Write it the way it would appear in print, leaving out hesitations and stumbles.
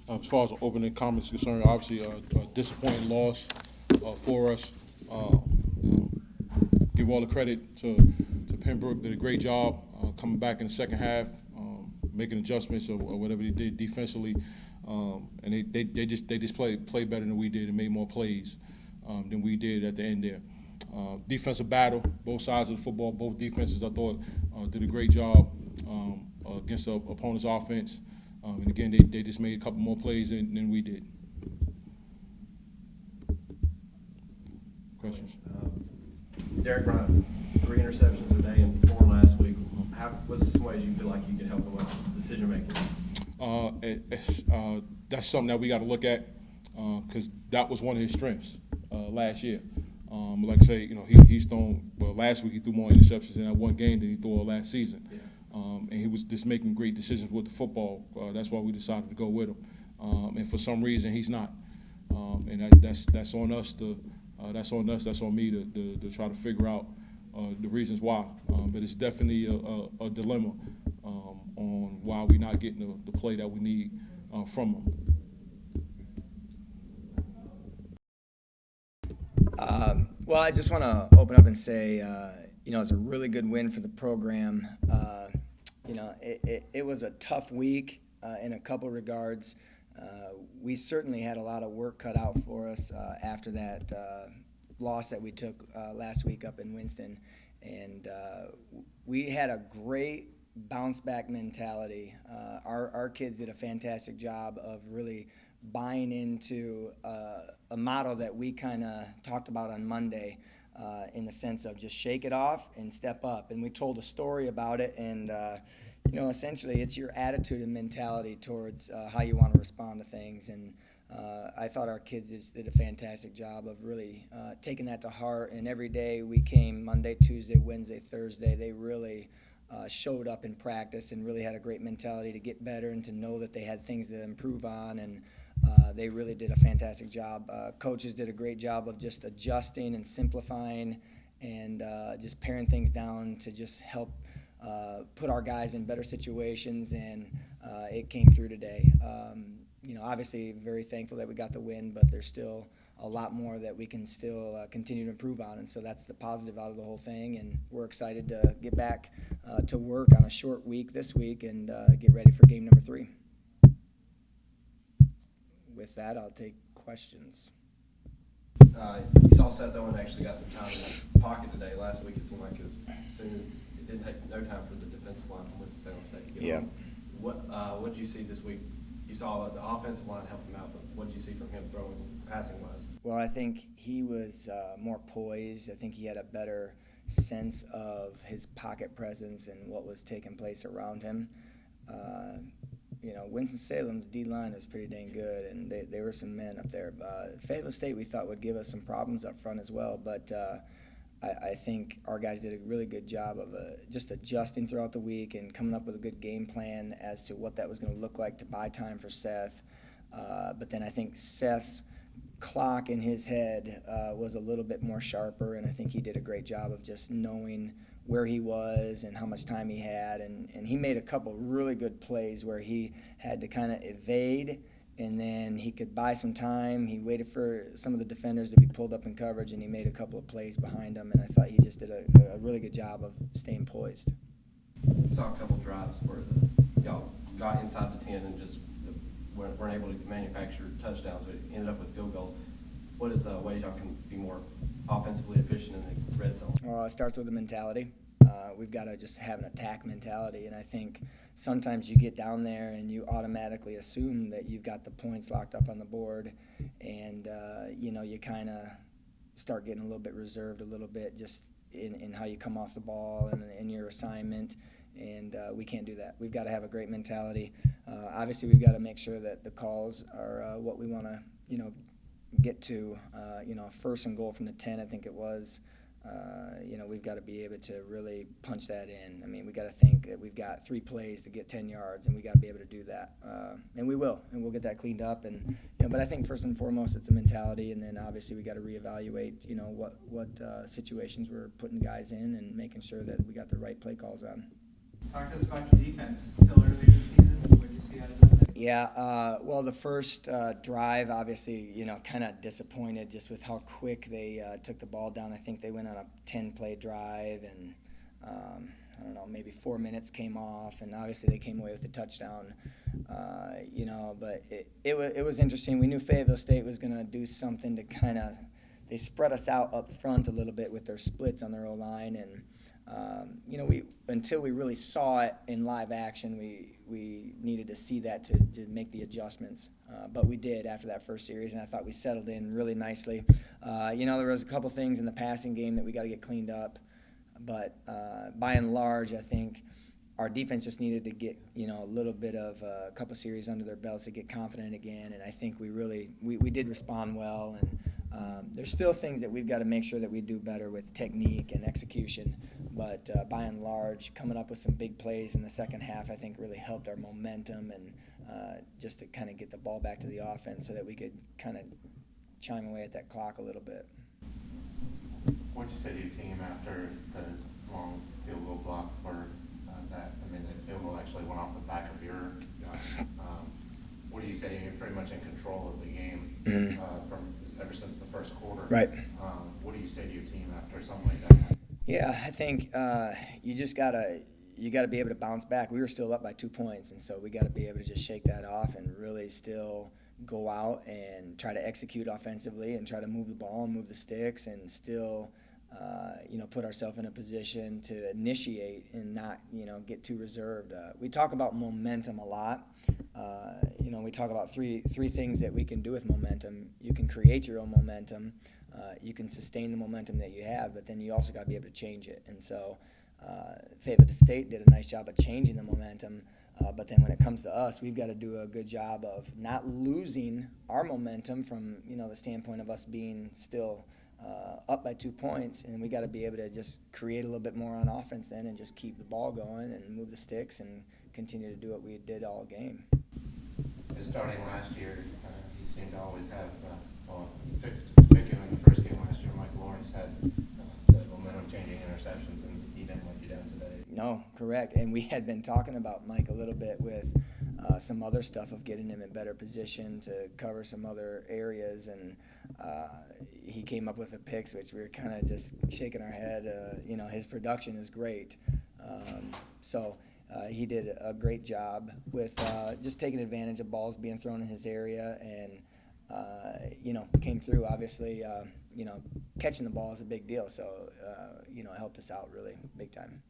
As far as the opening comments concerned, obviously a disappointing loss for us. Give all the credit to Pembroke. Did a great job coming back in the second half, making adjustments or whatever they did defensively, and they just played better than we did and made more plays than we did at the end there. Defensive battle, both sides of the football, both defenses I thought did a great job against the opponent's offense. And again, they just made a couple more plays than we did. Questions? Derek Bryant, 3 interceptions today and 4 last week. What's some ways you feel like you can help him with decision making? That's something that we got to look at because that was one of his strengths last year. Like I say, he's thrown. Well, last week he threw more interceptions in that one game than he threw all last season. Yeah. And he was just making great decisions with the football. That's why we decided to go with him. And for some reason he's not. And that's on us that's on me to try to figure out the reasons why. But it's definitely a dilemma on why we're not getting the play that we need from him. Well, I just want to open up and say, it's a really good win for the program. It was a tough week in a couple regards. We certainly had a lot of work cut out for us after that loss that we took last week up in Winston. And we had a great bounce-back mentality. Our kids did a fantastic job of really buying into a model that we kind of talked about on Monday in the sense of just shake it off and step up. And we told a story about it, and essentially it's your attitude and mentality towards how you want to respond to things. And I thought our kids just did a fantastic job of really taking that to heart. And every day we came Monday, Tuesday, Wednesday, Thursday, they really showed up in practice and really had a great mentality to get better and to know that they had things to improve on. And they really did a fantastic job. Coaches did a great job of just adjusting and simplifying and just paring things down to just help put our guys in better situations, and it came through today. Obviously very thankful that we got the win, but there's still a lot more that we can still continue to improve on, and so that's the positive out of the whole thing, and we're excited to get back to work on a short week this week and get ready for game number 3. With that, I'll take questions. You saw Seth Owen actually got some time in the pocket today. Last week it seemed like it didn't take no time for the defensive line from Winston-Salem State to get on. What did you see this week? You saw the offensive line help him out, but what did you see from him throwing, passing-wise? Well, I think he was more poised. I think he had a better sense of his pocket presence and what was taking place around him. Winston-Salem's D-line is pretty dang good, and there were some men up there. Fayetteville State we thought would give us some problems up front as well, but I think our guys did a really good job of just adjusting throughout the week and coming up with a good game plan as to what that was going to look like to buy time for Seth. But then I think Seth's clock in his head was a little bit more sharper, and I think he did a great job of just knowing where he was and how much time he had, and he made a couple really good plays where he had to kind of evade and then he could buy some time. He waited for some of the defenders to be pulled up in coverage, and he made a couple of plays behind them, and I thought he just did a really good job of staying poised. You saw a couple of drives where y'all got inside the 10 and just weren't able to manufacture touchdowns, but ended up with field goals. What is ways y'all can be more offensively efficient in the red zone? Well, it starts with the mentality. We've got to just have an attack mentality, and I think sometimes you get down there and you automatically assume that you've got the points locked up on the board, and you kind of start getting a little bit reserved a little bit just in how you come off the ball and in your assignment, and we can't do that. We've got to have a great mentality. Obviously, we've got to make sure that the calls are what we want to get to. First and goal from the 10, I think it was. We've got to be able to really punch that in. I mean, we got to think that we've got 3 plays to get 10 yards, and we got to be able to do that. And we will, and we'll get that cleaned up. And but I think first and foremost, it's a mentality, and then obviously we got to reevaluate, what situations we're putting guys in, and making sure that we got the right play calls on. Talk to us about your defense. It's still early in the season. What did you see out of them? Yeah, well, the first drive, obviously, kind of disappointed just with how quick they took the ball down. I think they went on a 10-play drive, and I don't know, maybe 4 minutes came off, and obviously they came away with a touchdown. But it was interesting. We knew Fayetteville State was going to do something to kind of – they spread us out up front a little bit with their splits on their O-line, and until we really saw it in live action, we needed to see that to make the adjustments. But we did after that first series, and I thought we settled in really nicely. There was a couple things in the passing game that we got to get cleaned up, but by and large, I think our defense just needed to get a little bit of a couple series under their belts to get confident again, and I think we did respond well. And there's still things that we've got to make sure that we do better with technique and execution, but by and large, coming up with some big plays in the second half, I think really helped our momentum and just to kind of get the ball back to the offense so that we could kind of chime away at that clock a little bit. What'd you say to your team after the long field goal block for that? I mean, the field goal actually went off the back of your guy. What do you say? You're pretty much in control of the game from ever since the first quarter. Right. What do you say to your team after something like that? Yeah, I think you just gotta be able to bounce back. We were still up by 2 points, and so we got to be able to just shake that off and really still go out and try to execute offensively and try to move the ball and move the sticks and still put ourselves in a position to initiate and not get too reserved. We talk about momentum a lot. We talk about three things that we can do with momentum. You can create your own momentum. You can sustain the momentum that you have, but then you also got to be able to change it. And so Fayetteville State did a nice job of changing the momentum, but then when it comes to us, we've got to do a good job of not losing our momentum from the standpoint of us being still up by 2 points, and we got to be able to just create a little bit more on offense then and just keep the ball going and move the sticks and continue to do what we did all game. Starting last year, you seemed to always have, particularly in the first game last year, Mike Lawrence had the momentum-changing interceptions, and he didn't let you down today. No, correct. And we had been talking about Mike a little bit with some other stuff of getting him in better position to cover some other areas, and he came up with a picks, which we were kind of just shaking our head. His production is great. He did a great job with just taking advantage of balls being thrown in his area, and came through. Obviously, catching the ball is a big deal, so it helped us out really big time.